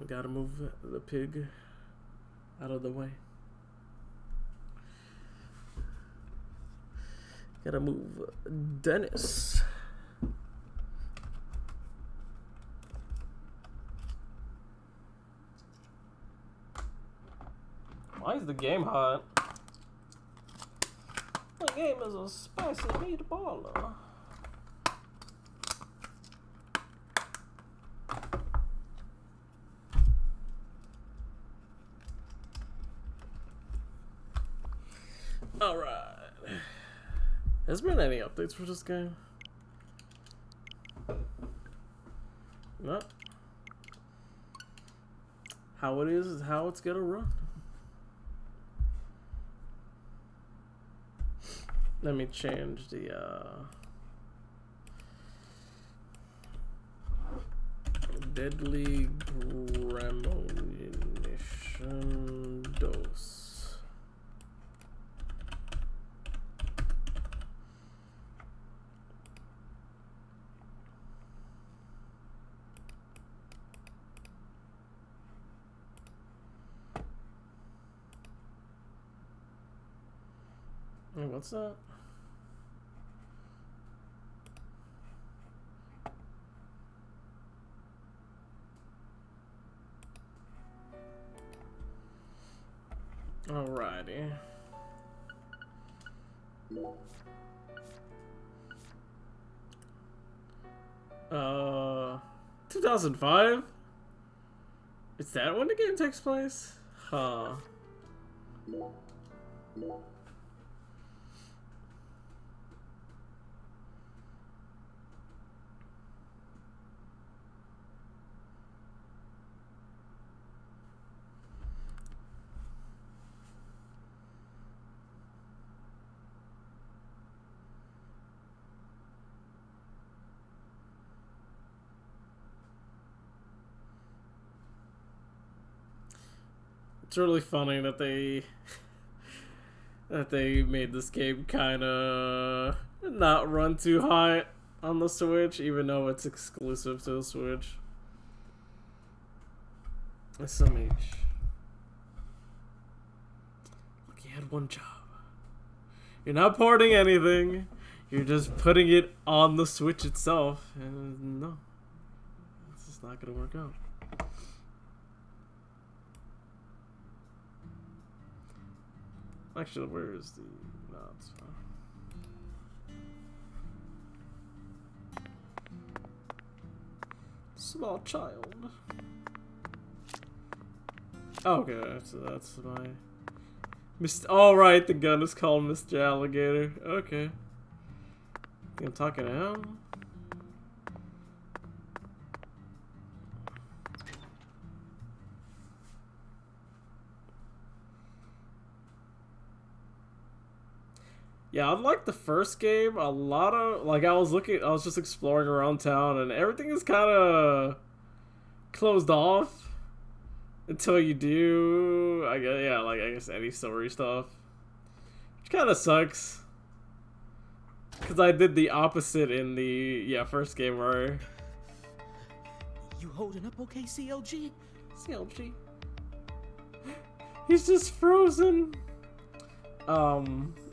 We gotta move the pig out of the way. Gotta move Dennis. Why is the game hot? The game is a spicy meatball. Alright. Has there been any updates for this game? No. How it is how it's gonna run. Let me change the deadly premonition dose. Hey, what's that? Alrighty. 2005? Is that when the game takes place? Huh. It's really funny that they made this game kind of not run too high on the Switch, even though it's exclusive to the Switch. SMH. Look, you had one job. You're not porting anything. You're just putting it on the Switch itself, and no, it's just not gonna work out. Actually, where is the... No, it's fine. Small child. Okay, so that's my... Alright, the gun is called Mr. Alligator. Okay. I'm talking to him. Yeah, unlike the first game, a lot of, like, I was just exploring around town, and everything is kind of closed off until you do, I guess any story stuff, which kind of sucks, because I did the opposite in the, first game where... You holding up okay, CLG? CLG? He's just frozen.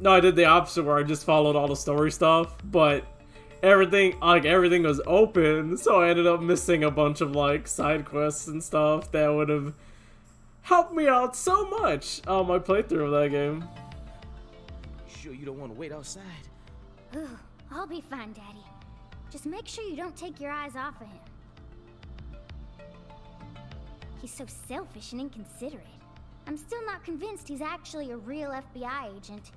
No, I did the opposite where I just followed all the story stuff, but everything was open, so I ended up missing a bunch of, like, side quests and stuff that would have helped me out so much on my playthrough of that game. Sure you don't want to wait outside? Ugh, I'll be fine, Daddy. Just make sure you don't take your eyes off of him. He's so selfish and inconsiderate. I'm still not convinced he's actually a real FBI agent.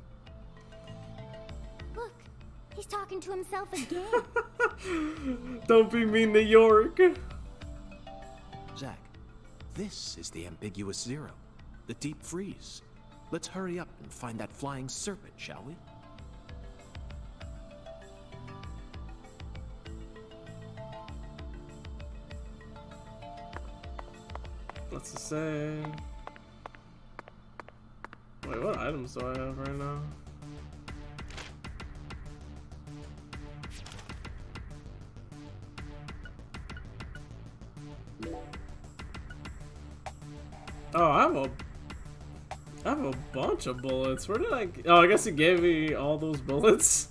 Look, he's talking to himself again. Don't be mean to York. Zack, this is the ambiguous zero, the deep freeze. Let's hurry up and find that flying serpent, shall we? What's to say? Wait, what items do I have right now? Oh, I have a bunch of bullets. Where did I? Oh, I guess he gave me all those bullets.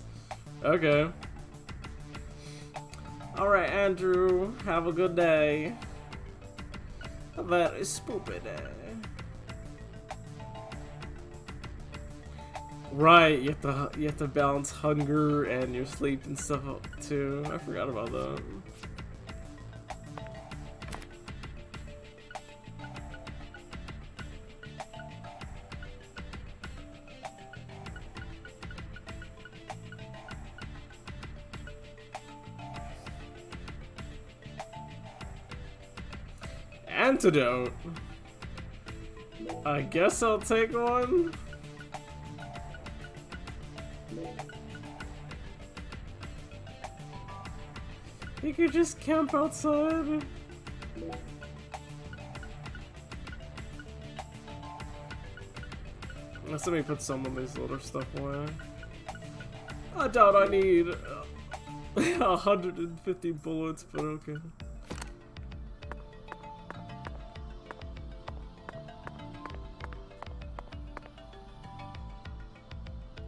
Okay. All right, Andrew. Have a good day. A very spooky day. Right, you have to balance hunger and your sleep and stuff too. I forgot about that. Antidote. I guess I'll take one. You could just camp outside. Let's let me put some of these little stuff away. I doubt I need 150 bullets, but okay.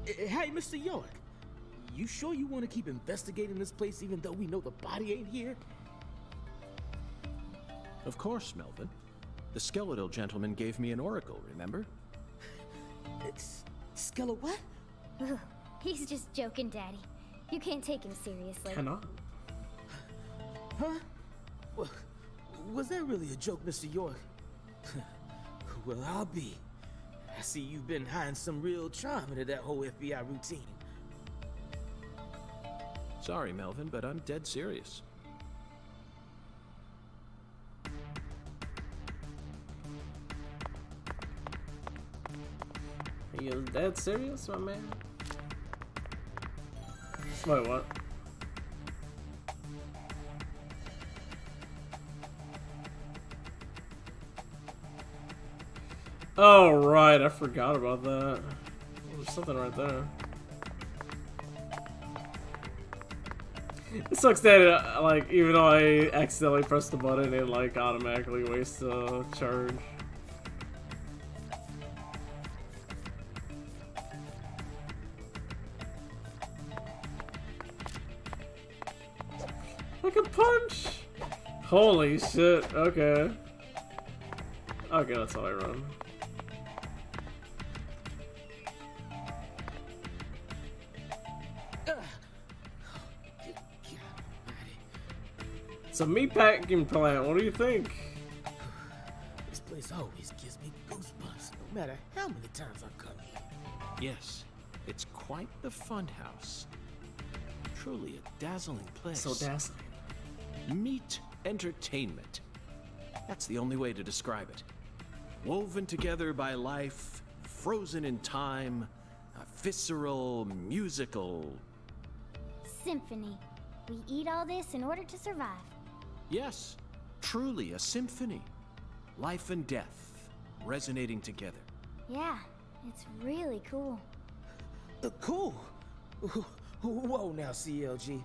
Hey, Mr. York. You sure you want to keep investigating this place even though we know the body ain't here? Of course, Melvin. The skeletal gentleman gave me an oracle, remember? It's Skella what? Ugh, he's just joking, Daddy. You can't take him seriously. Cannot. Huh? Well, was that really a joke, Mr. York? Well, I'll be. I see you've been hiding some real charm into that whole FBI routine. Sorry, Melvin, but I'm dead serious. Are you dead serious, my man? Wait, what? Oh, right, I forgot about that. There's something right there. It sucks that, like, even though I accidentally pressed the button, it, like, automatically wastes the charge. Like a punch! Holy shit, okay. Okay, that's how I run. It's a meatpacking plant, what do you think? This place always gives me goosebumps, no matter how many times I come here. Yes, it's quite the fun house. Truly a dazzling place. So dazzling. Meat entertainment. That's the only way to describe it. Woven together by life, frozen in time, a visceral, musical... Symphony. We eat all this in order to survive. Yes, truly a symphony. Life and death, resonating together. Yeah, it's really cool. Cool. Whoa now, CLG.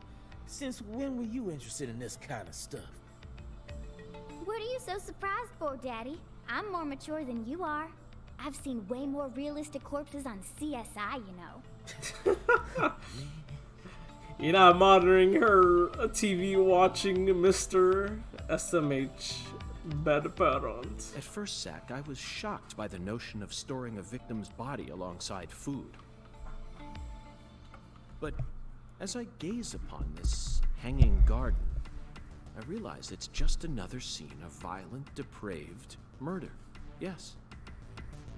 Since when were you interested in this kind of stuff? What are you so surprised for, Daddy? I'm more mature than you are. I've seen way more realistic corpses on CSI, you know. You're not monitoring her TV watching Mr. SMH Bad Parent. At first, Zach, I was shocked by the notion of storing a victim's body alongside food. But as I gaze upon this hanging garden, I realize it's just another scene of violent, depraved murder. Yes.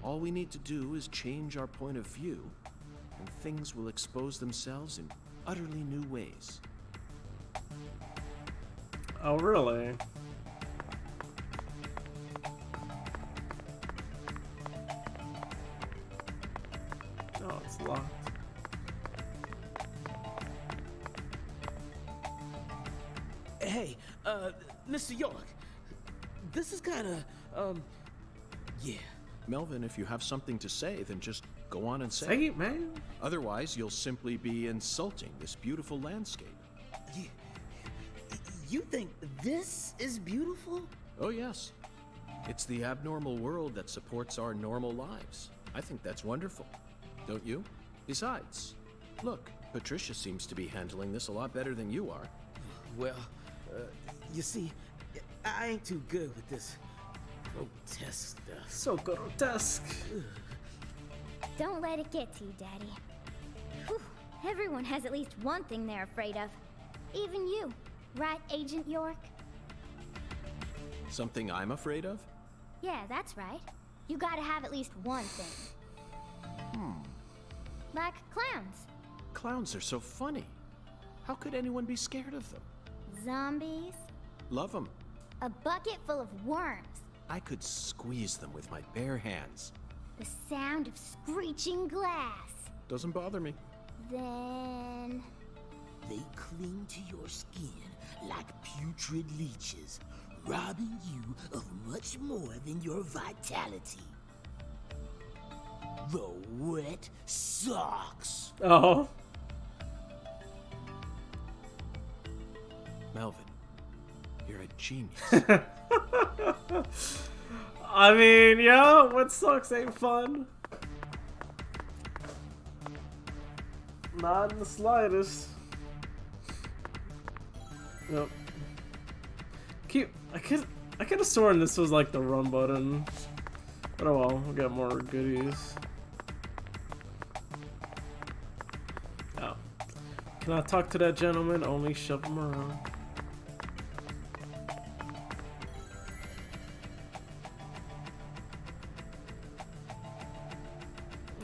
All we need to do is change our point of view, and things will expose themselves in utterly new ways. Oh, really? Oh, it's locked. Hey, Mr. York. This is kinda, yeah. Melvin, if you have something to say, then just go on and say Say it, man. Otherwise, you'll simply be insulting this beautiful landscape. You think this is beautiful? Oh, yes. It's the abnormal world that supports our normal lives. I think that's wonderful. Don't you? Besides, look, Patricia seems to be handling this a lot better than you are. Well, you see, I ain't too good with this grotesque stuff. So grotesque. Don't let it get to you, Daddy. Whew. Everyone has at least one thing they're afraid of. Even you. Right, Agent York? Something I'm afraid of? Yeah, that's right. You gotta have at least one thing. Like clowns. Clowns are so funny. How could anyone be scared of them? Zombies. Love them. A bucket full of worms. I could squeeze them with my bare hands. The sound of screeching glass. Doesn't bother me. Then... They cling to your skin like putrid leeches, robbing you of much more than your vitality. The wet socks. Oh. Melvin, you're a genius. I mean, yeah, what sucks ain't fun. Not in the slightest. Yep. I could have sworn this was like the run button. But oh well, we'll get more goodies. Oh. Can I talk to that gentleman? Only shove him around.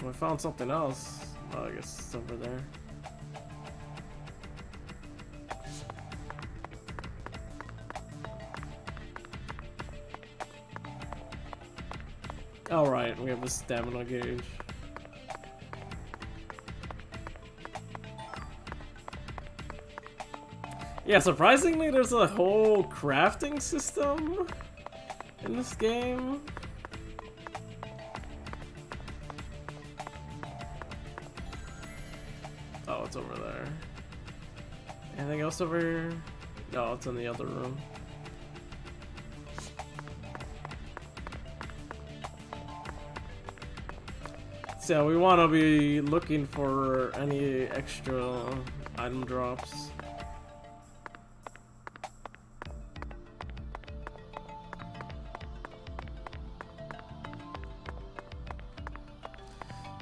I found something else. Oh, I guess it's over there. Alright, we have a stamina gauge. Yeah, surprisingly, there's a whole crafting system in this game. Oh, it's over there. Anything else over here? No, it's in the other room. So we want to be looking for any extra item drops.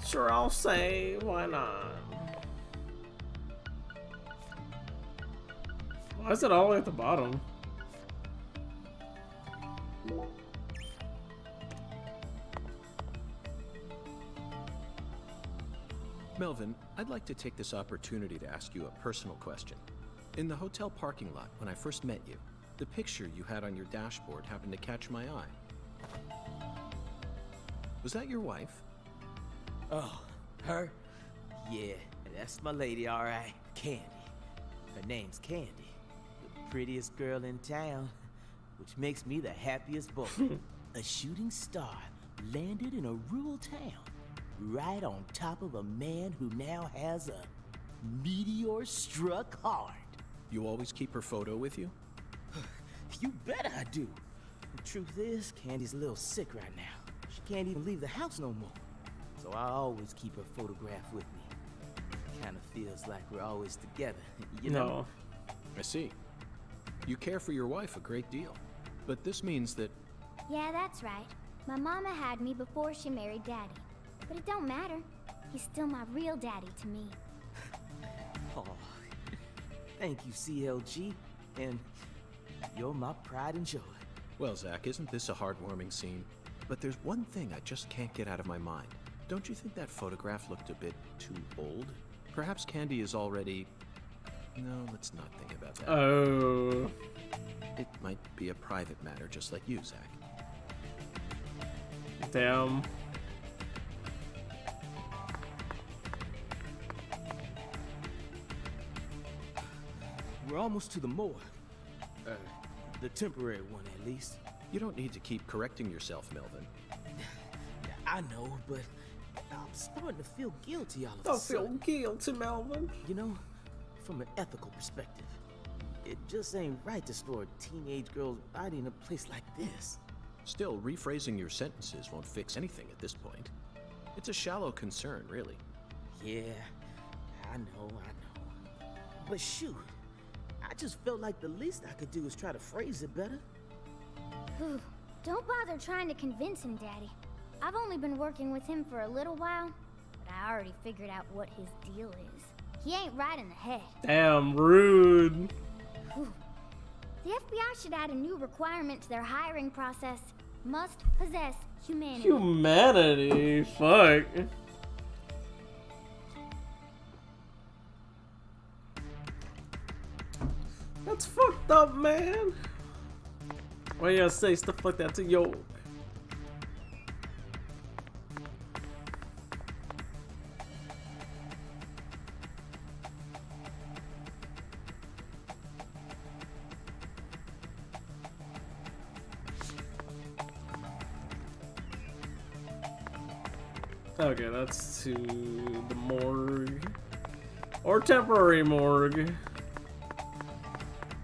Sure, I'll say, why not? Why is it all the way at the bottom? Melvin, I'd like to take this opportunity to ask you a personal question. In the hotel parking lot, when I first met you, the picture you had on your dashboard happened to catch my eye. Was that your wife? Oh, her? Yeah, that's my lady, all right. Candy. Her name's Candy. The prettiest girl in town, which makes me the happiest boy. A shooting star landed in a rural town, right on top of a man who now has a meteor-struck heart. You always keep her photo with you? You bet I do. The truth is, Candy's a little sick right now. She can't even leave the house no more. So I always keep her photograph with me. Kinda feels like we're always together, you know? No. I see. You care for your wife a great deal. But this means that... Yeah, that's right. My mama had me before she married Daddy. But it don't matter. He's still my real daddy to me. Oh, thank you, CLG. And you're my pride and joy. Well, Zach, isn't this a heartwarming scene? But there's one thing I just can't get out of my mind. Don't you think that photograph looked a bit too old? Perhaps Candy is already... No, let's not think about that. Oh. It might be a private matter, just like you, Zach. Damn. We're almost to the morgue. The temporary one, at least. You don't need to keep correcting yourself, Melvin. I know, but I'm starting to feel guilty all of a Don't feel sudden. guilty, Melvin. You know, from an ethical perspective, it just ain't right to store a teenage girl's body in a place like this. Still, rephrasing your sentences won't fix anything at this point. It's a shallow concern, really. Yeah, I know. But shoot, I just felt like the least I could do is try to phrase it better. Whew. Don't bother trying to convince him, Daddy. I've only been working with him for a little while, but I already figured out what his deal is. He ain't right in the head. Damn, rude. Whew. The FBI should add a new requirement to their hiring process. Must possess humanity. Humanity? Fuck. That's fucked up, man. Why you gotta say stuff like that to yo? Okay, that's to the morgue. Or temporary morgue.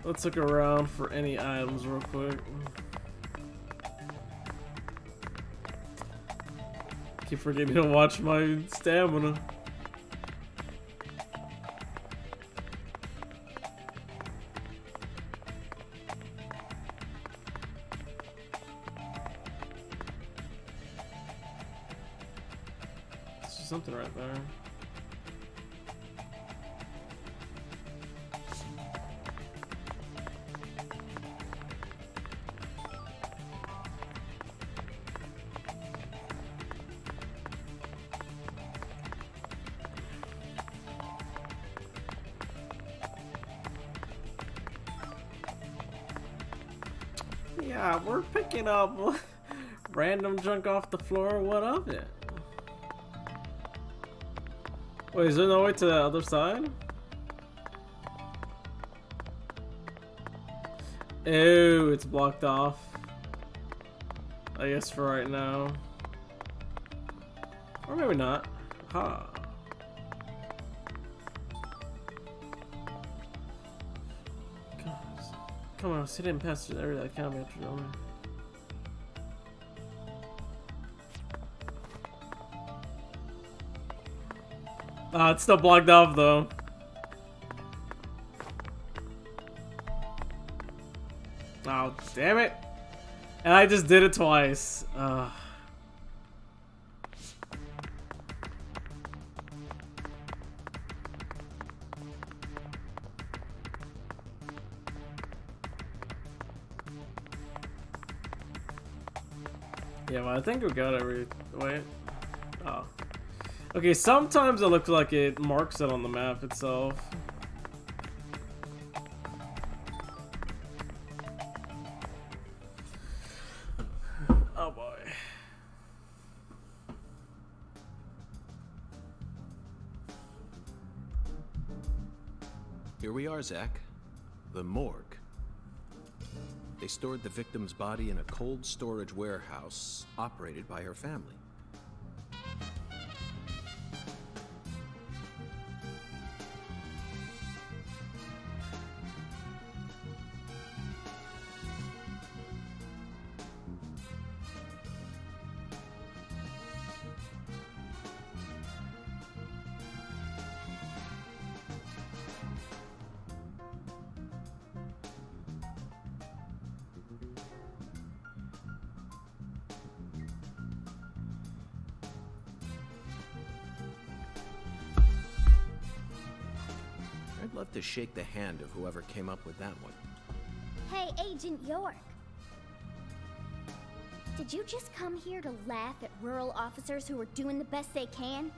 Let's look around for any items real quick. Keep forgetting to watch my stamina. There's something right there. Yeah, we're picking up random junk off the floor. What of it? Wait, is there no way to the other side? Ew, it's blocked off. I guess for right now. Or maybe not. Huh. Come on, sit in past the area that can't be after the it's still blocked off though. Oh, damn it. And I just did it twice. Yeah, well, I think we got every... Wait. Oh. Okay, sometimes it looks like it marks it on the map itself. Oh boy. Here we are, Zach. The morgue. They stored the victim's body in a cold storage warehouse operated by her family. I'd love to shake the hand of whoever came up with that one. Hey, Agent York. Did you just come here to laugh at rural officers who are doing the best they can?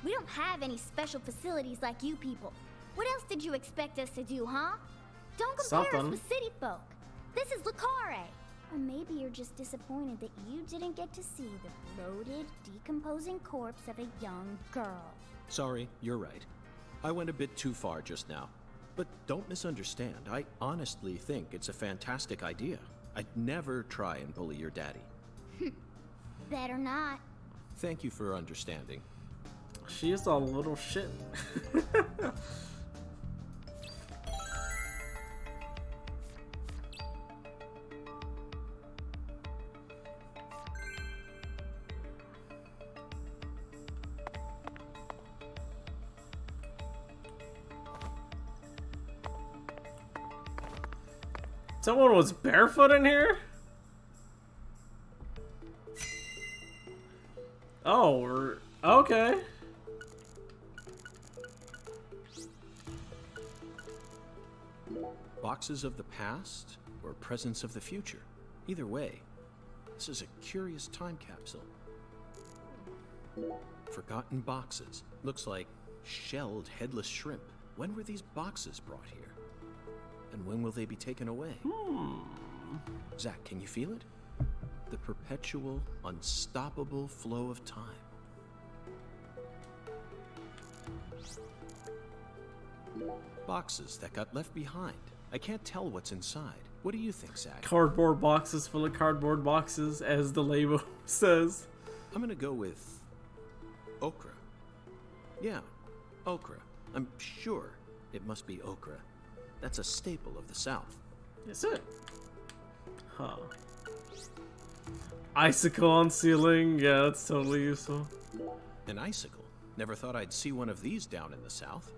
We don't have any special facilities like you people. What else did you expect us to do, huh? Don't compare us with city folk. This is Lucare. Or maybe you're just disappointed that you didn't get to see the bloated, decomposing corpse of a young girl. Sorry, you're right. I went a bit too far just now. But don't misunderstand. I honestly think it's a fantastic idea. I'd never try and bully your daddy. Better not. Thank you for understanding. She is a little shit. Someone was barefoot in here? Oh, okay. Boxes of the past or presence of the future. Either way, this is a curious time capsule. Forgotten boxes. Looks like shelled headless shrimp. When were these boxes brought here? And when will they be taken away? Zach, can you feel it? The perpetual, unstoppable flow of time. Boxes that got left behind. I can't tell what's inside. What do you think, Zach? Cardboard boxes full of cardboard boxes, as the label says. I'm gonna go with okra. Yeah, okra. I'm sure it must be okra. That's a staple of the South. Is it? Huh. Icicle on ceiling. Yeah, that's totally useful. An icicle? Never thought I'd see one of these down in the South.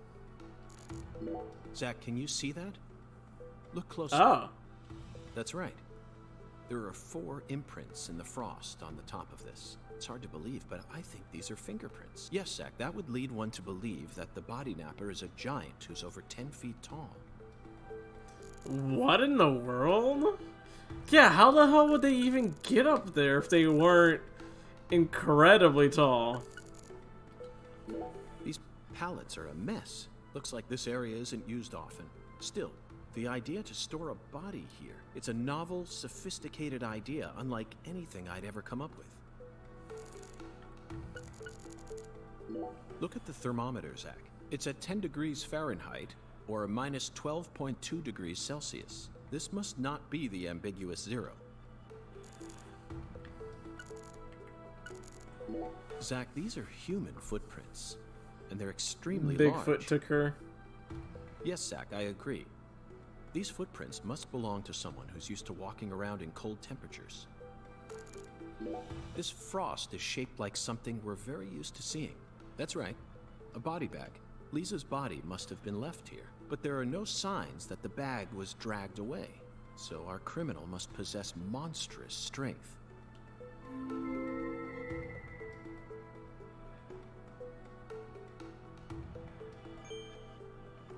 Zach, can you see that? Look closer. Oh. That's right. There are 4 imprints in the frost on the top of this. It's hard to believe, but I think these are fingerprints. Yes, Zach, that would lead one to believe that the body napper is a giant who's over 10 feet tall. What in the world? Yeah, how the hell would they even get up there if they weren't incredibly tall? These pallets are a mess. Looks like this area isn't used often. Still, the idea to store a body here, it's a novel, sophisticated idea, unlike anything I'd ever come up with. Look at the thermometer, Zach. It's at 10 degrees Fahrenheit, or minus 12.2 degrees Celsius. This must not be the ambiguous 0. Zach, these are human footprints, and they're extremely large. Bigfoot took her. Yes, Zach, I agree. These footprints must belong to someone who's used to walking around in cold temperatures. This frost is shaped like something we're very used to seeing. That's right, a body bag. Lisa's body must have been left here, but there are no signs that the bag was dragged away. So our criminal must possess monstrous strength.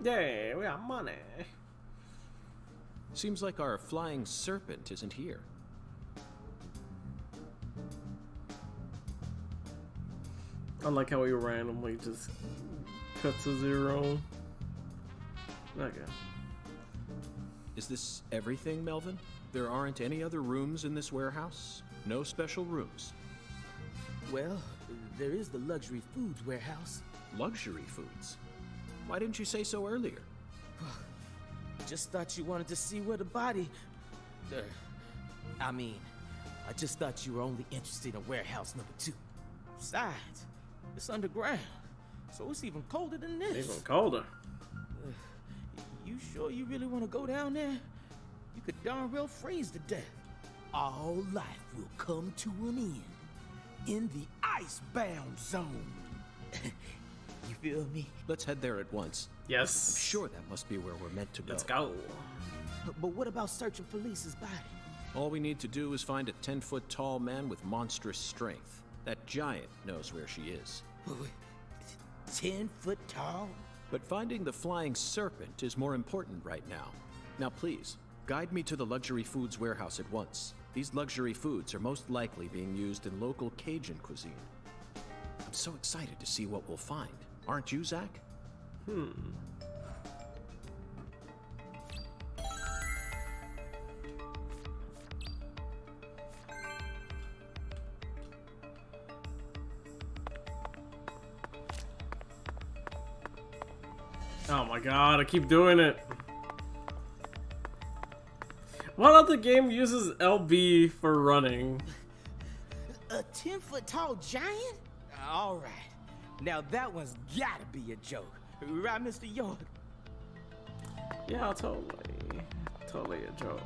Yay, we got money. Seems like our flying serpent isn't here. I like how he randomly just cuts to 0. Okay. Is this everything, Melvin? There aren't any other rooms in this warehouse? No special rooms? Well, there is the luxury foods warehouse. Luxury foods? Why didn't you say so earlier? Just thought you wanted to see where the body... I just thought you were only interested in warehouse number 2. Besides, it's underground, so it's even colder than this. Even colder. You sure you really want to go down there? You could darn well freeze to death. All life will come to an end in the icebound zone. You feel me? Let's head there at once. Yes. I'm sure that must be where we're meant to go. Let's go. But what about searching for Lisa's body? All we need to do is find a 10-foot tall man with monstrous strength. That giant knows where she is. 10 foot tall? But finding the flying serpent is more important right now. Now please, guide me to the luxury foods warehouse at once. These luxury foods are most likely being used in local Cajun cuisine. I'm so excited to see what we'll find. Aren't you, Zach? Oh my god, I keep doing it. What other game uses LB for running? A 10 foot tall giant? Alright. Now that one's gotta be a joke. Right, Mr. York? Yeah, totally. Totally a joke.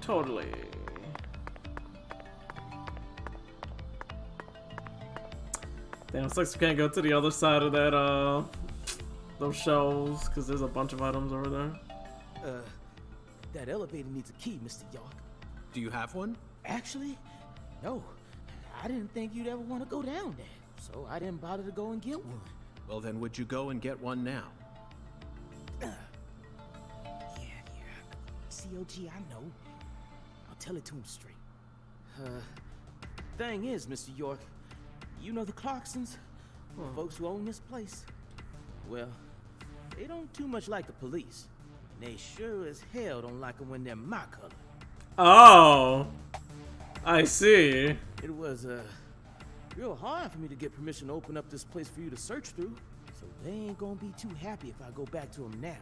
Totally. Damn, it sucks we can't go to the other side of that, those shelves, because there's a bunch of items over there. That elevator needs a key, Mr. York. Do you have one? Actually, no. I didn't think you'd ever want to go down there, so I didn't bother to go and get one. Well, then would you go and get one now? Yeah. COG, I know. I'll tell it to him straight. Thing is, Mr. York, you know the Clarksons? The folks who own this place? Well, they don't too much like the police. And they sure as hell don't like them when they're my color. Oh, I see. It was, real hard for me to get permission to open up this place for you to search through. So they ain't gonna be too happy if I go back to them now,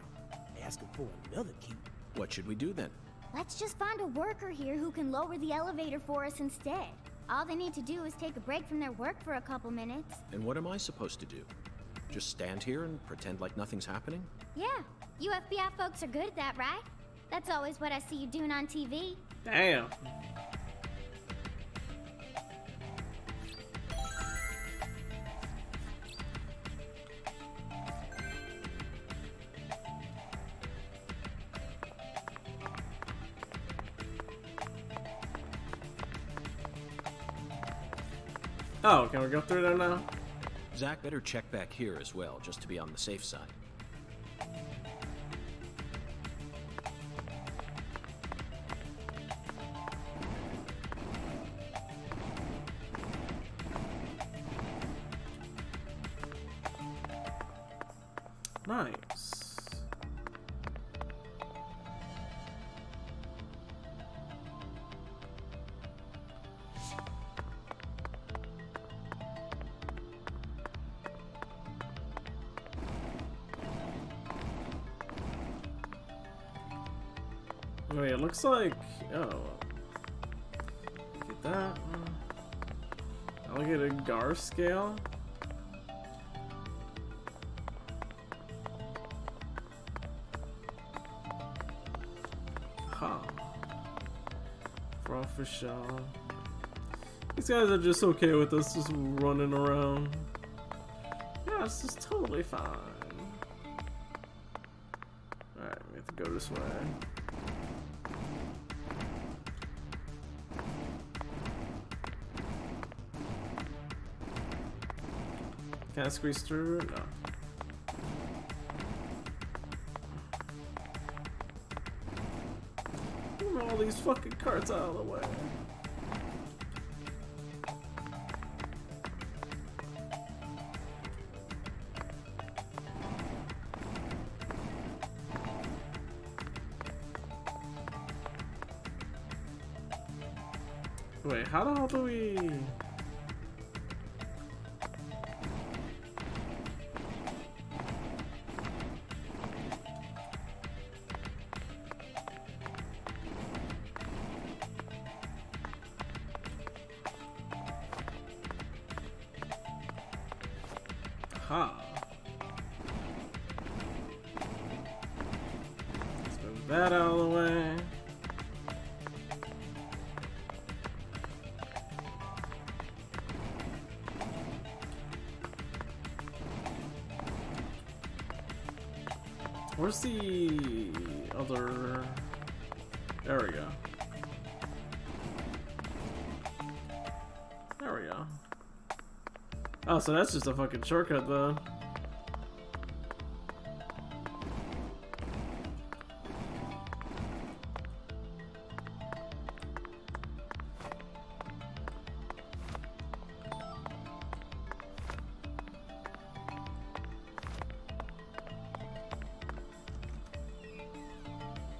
asking for another key. What should we do then? Let's just find a worker here who can lower the elevator for us instead. All they need to do is take a break from their work for a couple minutes. And what am I supposed to do? Just stand here and pretend like nothing's happening? Yeah, you FBI folks are good at that, right? That's always what I see you doing on TV. Damn. Oh, can we go through there now? Zach, better check back here as well, just to be on the safe side. Nice. Wait, it looks like... Oh. Get that. I'll get a Gar scale. Huh. Professional. These guys are just okay with us just running around. Yeah, this is totally fine. Alright, we have to go this way. Can I squeeze through? No. Move all these fucking carts out of the way. Wait, how the hell do we... Aha. Let's move that out of the way. Where's the other... There we go. There we go. Oh, so that's just a fucking shortcut, though.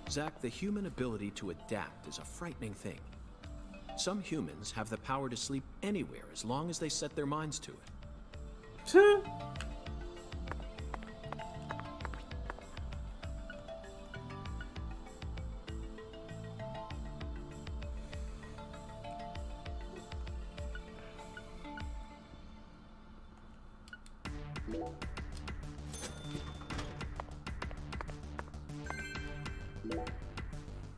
Zach, the human ability to adapt is a frightening thing. Some humans have the power to sleep anywhere as long as they set their minds to it.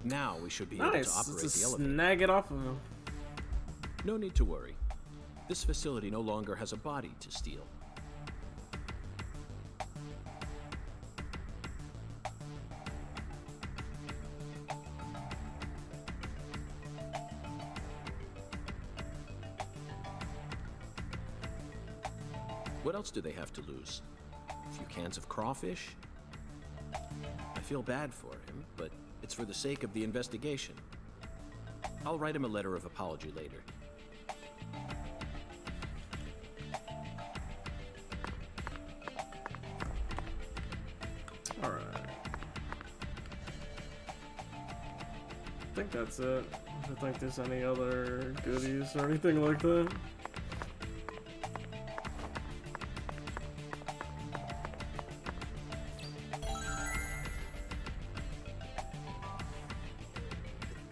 Now we should be able to operate the elevator. Snag it off of him. No need to worry. This facility no longer has a body to steal. What else do they have to lose? A few cans of crawfish? I feel bad for him, but it's for the sake of the investigation. I'll write him a letter of apology later. Alright. I think that's it. I don't think there's any other goodies or anything like that.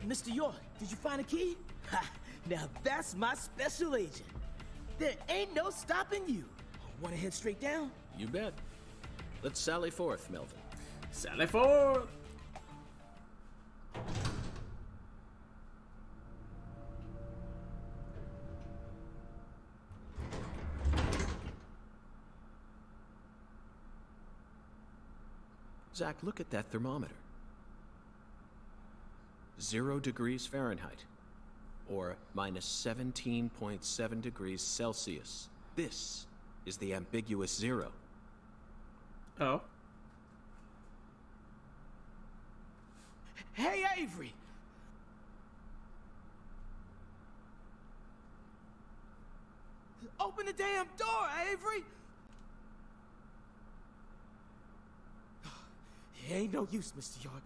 Mr. York, did you find a key? Ha! Now that's my special agent. There ain't no stopping you. Wanna head straight down? You bet. Let's sally forth, Melvin. Sally forth! Zach, look at that thermometer. 0 degrees Fahrenheit, or minus 17.7 degrees Celsius. This is the ambiguous 0. Oh. Hey, Avery! Open the damn door, Avery! It ain't no use, Mr. York.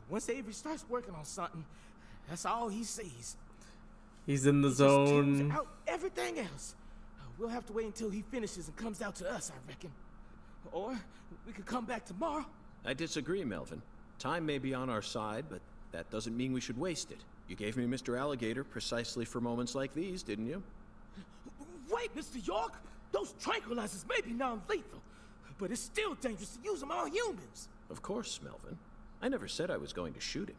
Once Avery starts working on something, that's all he sees. He's in the He just tunes zone. out everything else. We'll have to wait until he finishes and comes out to us, I reckon. Or we could come back tomorrow. I disagree, Melvin. Time may be on our side, but that doesn't mean we should waste it. You gave me Mr. Alligator precisely for moments like these, didn't you? Wait, Mr. York! Those tranquilizers may be non-lethal, but it's still dangerous to use them on humans. Of course, Melvin. I never said I was going to shoot him.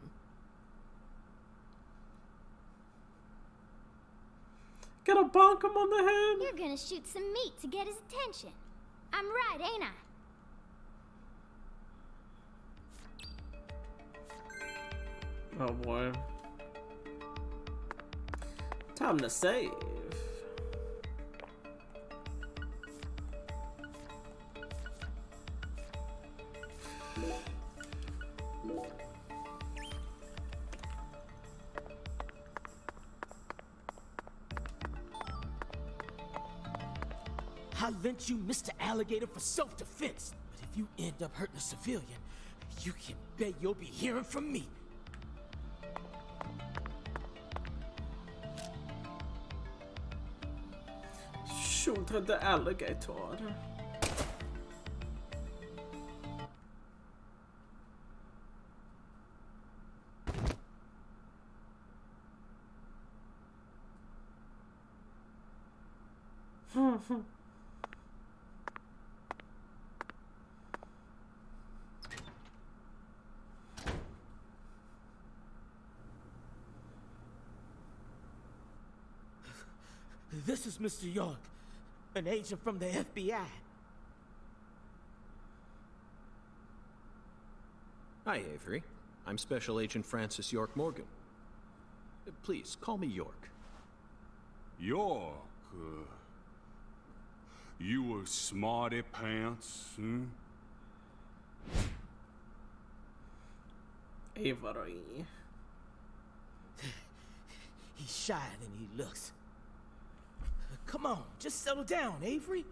Gonna bonk him on the head? You're gonna shoot some meat to get his attention. I'm right, ain't I? Oh boy. Time to save. I lent you Mr. Alligator for self-defense, but if you end up hurting a civilian, you can bet you'll be hearing from me. Shoot at the alligator. This is Mr. York, an agent from the FBI. Hi, Avery. I'm Special Agent Francis York Morgan. Please, call me York. York, you a smarty pants, hmm? Avery. He's shyer than he looks. Come on, just settle down, Avery.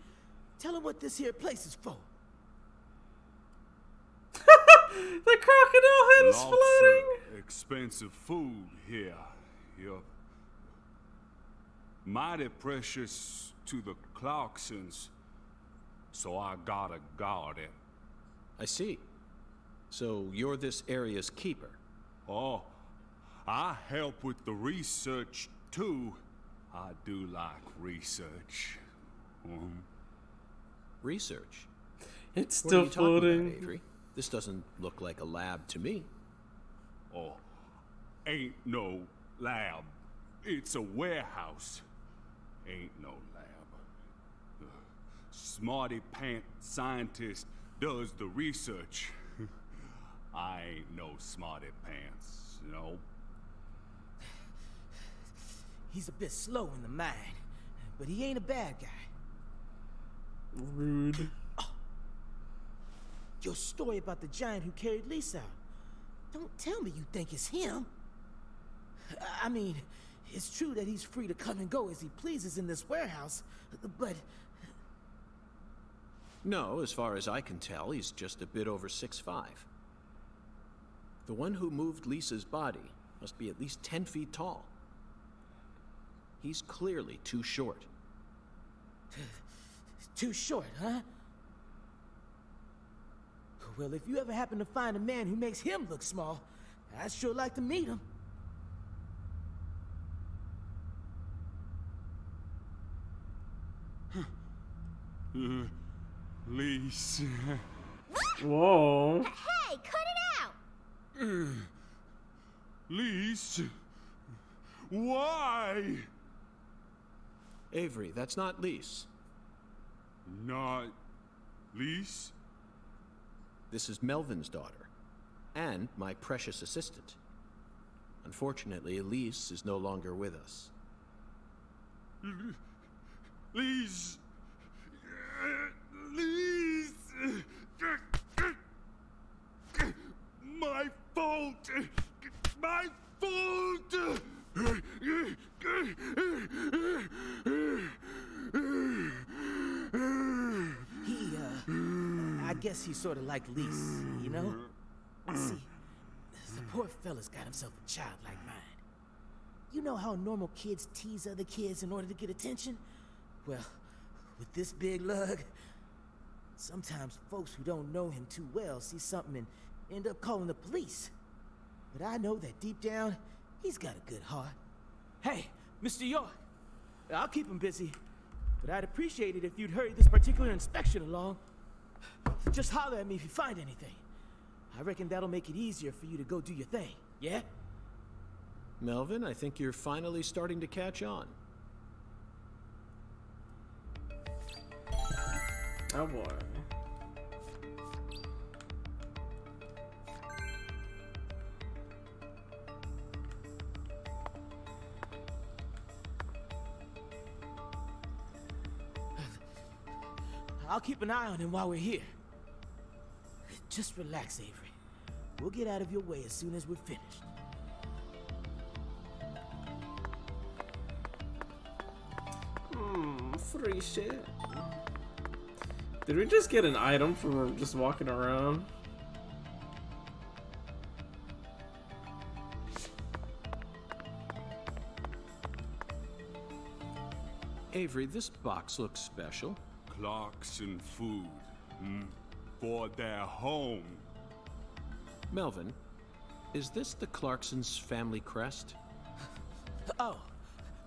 Tell him what this here place is for. The crocodile head is Lots floating. of expensive food here. Yup. Mighty precious to the Clarksons, so I gotta guard it. I see. So you're this area's keeper. Oh, I help with the research too. I do like research. Research? It's What are still you talking floating. about, Avery? This doesn't look like a lab to me. Oh, ain't no lab. It's a warehouse. Ain't no lab. Smarty pant scientist does the research. I ain't no smarty pants, you know. He's a bit slow in the mind, but he ain't a bad guy. Rude. Your story about the giant who carried Lisa out. Don't tell me you think it's him. I mean, it's true that he's free to come and go as he pleases in this warehouse, but... No, as far as I can tell, he's just a bit over 6'5". The one who moved Lisa's body must be at least 10 feet tall. He's clearly too short. Too short, huh? Well, if you ever happen to find a man who makes him look small, I'd sure like to meet him. Lisa. Whoa. Hey, cut it out! Lisa. Why? Avery, that's not Lise. Not Lisa? This is Melvin's daughter, and my precious assistant. Unfortunately, Elise is no longer with us. Lisa. Lisa. My fault. My fault. I guess he's sort of like Lise, you know? See, the poor fella's got himself a childlike mind. You know how normal kids tease other kids in order to get attention? Well, with this big lug, sometimes folks who don't know him too well see something and end up calling the police. But I know that deep down, he's got a good heart. Hey, Mr. York, I'll keep him busy, but I'd appreciate it if you'd hurry this particular inspection along. Just holler at me if you find anything. I reckon that'll make it easier for you to go do your thing, yeah? Melvin, I think you're finally starting to catch on. Oh boy. I'll keep an eye on him while we're here. Just relax, Avery. We'll get out of your way as soon as we're finished. Free shit. Did we just get an item for just walking around? Avery, this box looks special. Clarkson food. For their home. Melvin, is this the Clarksons' family crest? Oh,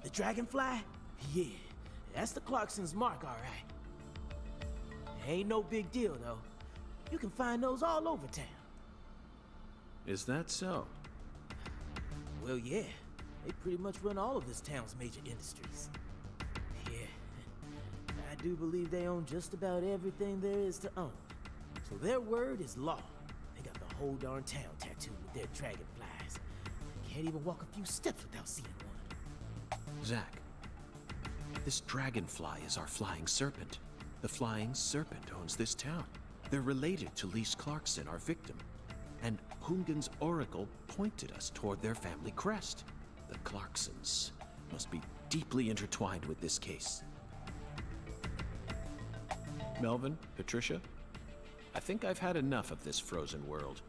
the dragonfly? Yeah, that's the Clarksons' mark, all right. Ain't no big deal, though. You can find those all over town. Is that so? Well, yeah. They pretty much run all of this town's major industries. Yeah, I do believe they own just about everything there is to own. So their word is law. They got the whole darn town tattooed with their dragonflies. Can't even walk a few steps without seeing one. Zach, this dragonfly is our flying serpent. The flying serpent owns this town. They're related to Lise Clarkson, our victim. And Hungan's oracle pointed us toward their family crest. The Clarksons must be deeply intertwined with this case. Melvin, Patricia, I think I've had enough of this frozen world.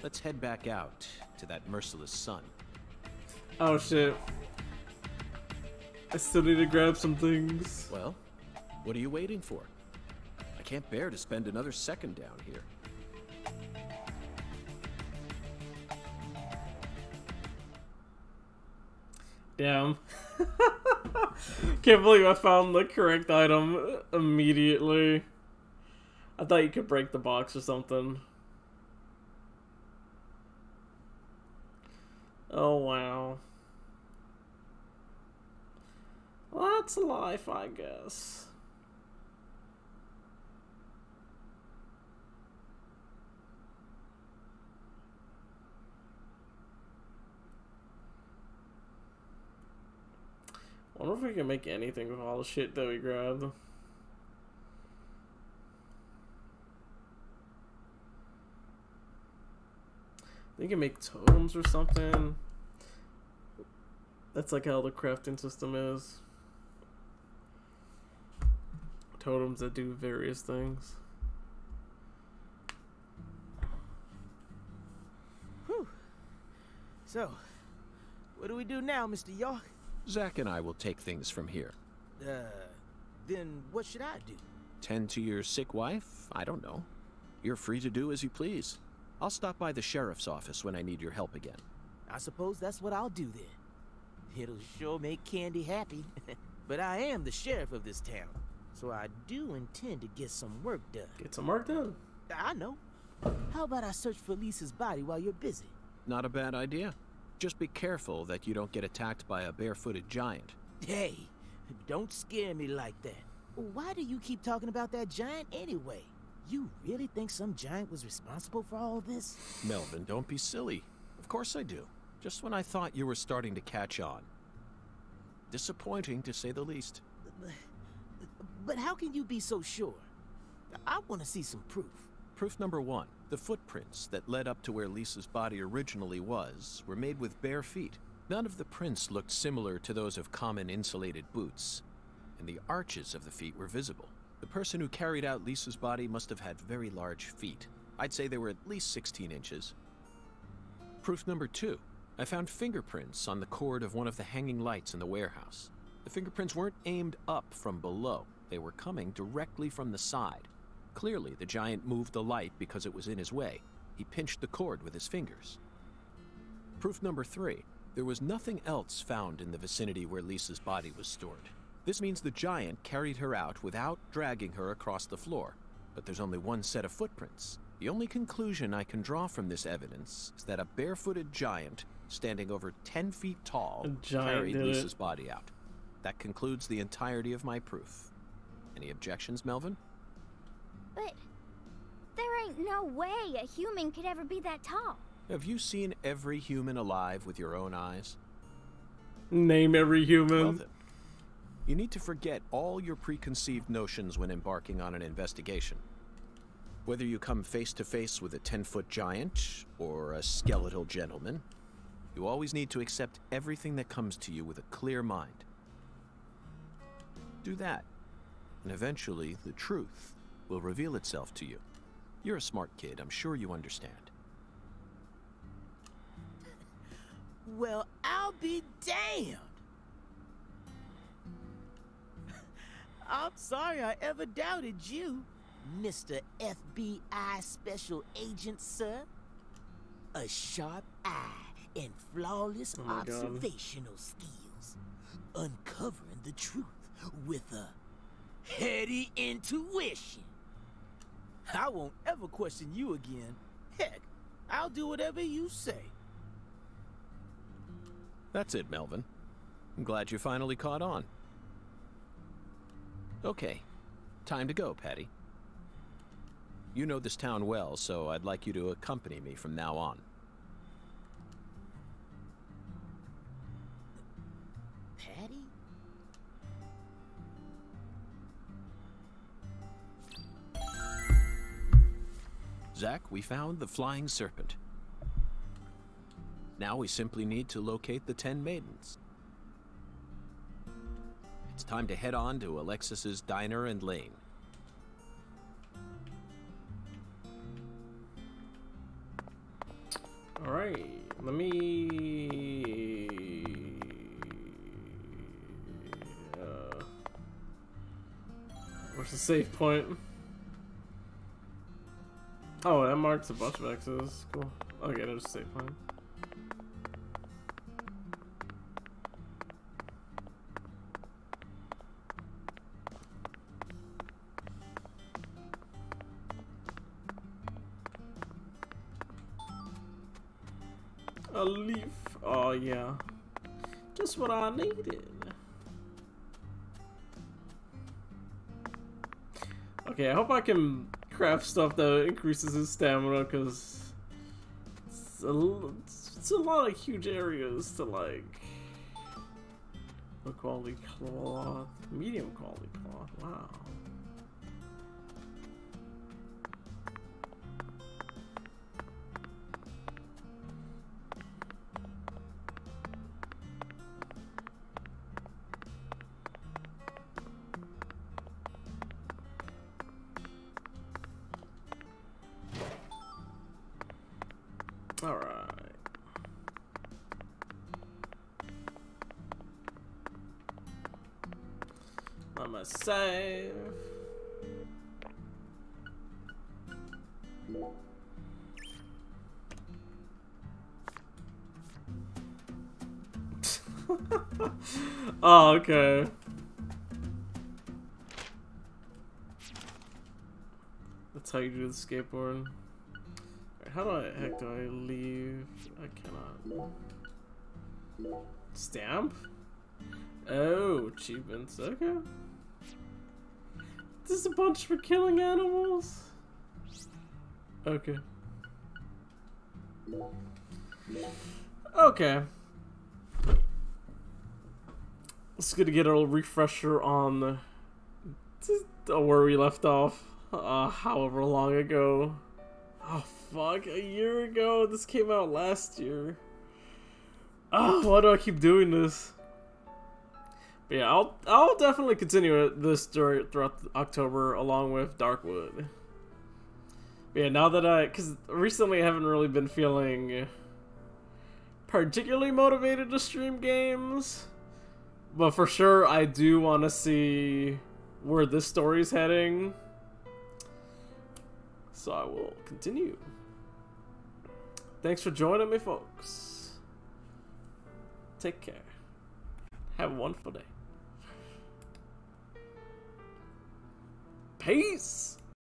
Let's head back out to that merciless sun. Oh shit. I still need to grab some things. Well, what are you waiting for? I can't bear to spend another second down here. Damn. Can't believe I found the correct item immediately. I thought you could break the box or something. Oh wow. Well, that's life, I guess. I wonder if we can make anything with all the shit that we grabbed. You can make totems or something. That's like how the crafting system is. Totems that do various things. Whew. So, what do we do now, Mr. York? Zack and I will take things from here. Then what should I do? Tend to your sick wife? I don't know. You're free to do as you please. I'll stop by the sheriff's office when I need your help again. I suppose that's what I'll do then. It'll sure make Candy happy. But I am the sheriff of this town, so I do intend to get some work done. Get some work done. I know. How about I search for Lisa's body while you're busy? Not a bad idea. Just be careful that you don't get attacked by a barefooted giant. Hey, don't scare me like that. Why do you keep talking about that giant anyway? You really think some giant was responsible for all this? Melvin, don't be silly. Of course I do. Just when I thought you were starting to catch on. Disappointing, to say the least. But how can you be so sure? I want to see some proof. Proof number one. The footprints that led up to where Lisa's body originally was were made with bare feet. None of the prints looked similar to those of common insulated boots, and the arches of the feet were visible. The person who carried out Lisa's body must have had very large feet. I'd say they were at least 16 inches. Proof number two. I found fingerprints on the cord of one of the hanging lights in the warehouse. The fingerprints weren't aimed up from below. They were coming directly from the side. Clearly, the giant moved the light because it was in his way. He pinched the cord with his fingers. Proof number three. There was nothing else found in the vicinity where Lisa's body was stored. This means the giant carried her out without dragging her across the floor. But there's only one set of footprints. The only conclusion I can draw from this evidence is that a barefooted giant, standing over 10 feet tall, carried Lisa's body out. That concludes the entirety of my proof. Any objections, Melvin? But there ain't no way a human could ever be that tall. Have you seen every human alive with your own eyes? Name every human. Well then, you need to forget all your preconceived notions when embarking on an investigation. Whether you come face to face with a 10-foot giant or a skeletal gentleman, you always need to accept everything that comes to you with a clear mind. Do that, and eventually the truth will reveal itself to you. You're a smart kid, I'm sure you understand. Well, I'll be damned. I'm sorry I ever doubted you, Mr. FBI Special Agent, sir. A sharp eye and flawless observational skills. Uncovering the truth with a heady intuition. I won't ever question you again. Heck, I'll do whatever you say. That's it, Melvin. I'm glad you finally caught on. Okay, time to go, Patty. You know this town well, so I'd like you to accompany me from now on. Patty? Zack, we found the flying serpent. Now we simply need to locate the 10 maidens. It's time to head on to Alexis's Diner and Lane. Alright, let me... where's the save point? Oh, that marks a bunch of X's. Cool. Okay, there's a save point. A leaf. Oh, yeah. Just what I needed. Okay, I hope I can craft stuff that increases his stamina, because it's a lot of huge areas to, like... Low quality cloth. Medium quality cloth. Wow. I'm gonna save. Oh, okay. That's how you do the skateboard. How the heck do I leave? I cannot. Stamp? Oh, achievements. Okay. This is a bunch for killing animals? Okay. Okay. It's good to get a little refresher on where we left off. However long ago. Oh fuck, a year ago? This came out last year. Why do I keep doing this? But yeah, I'll definitely continue this throughout October along with Darkwood. But yeah, now that cause recently I haven't really been feeling particularly motivated to stream games. But for sure, I do want to see where this story's heading. So I will continue. Thanks for joining me, folks. Take care. Have a wonderful day. Peace!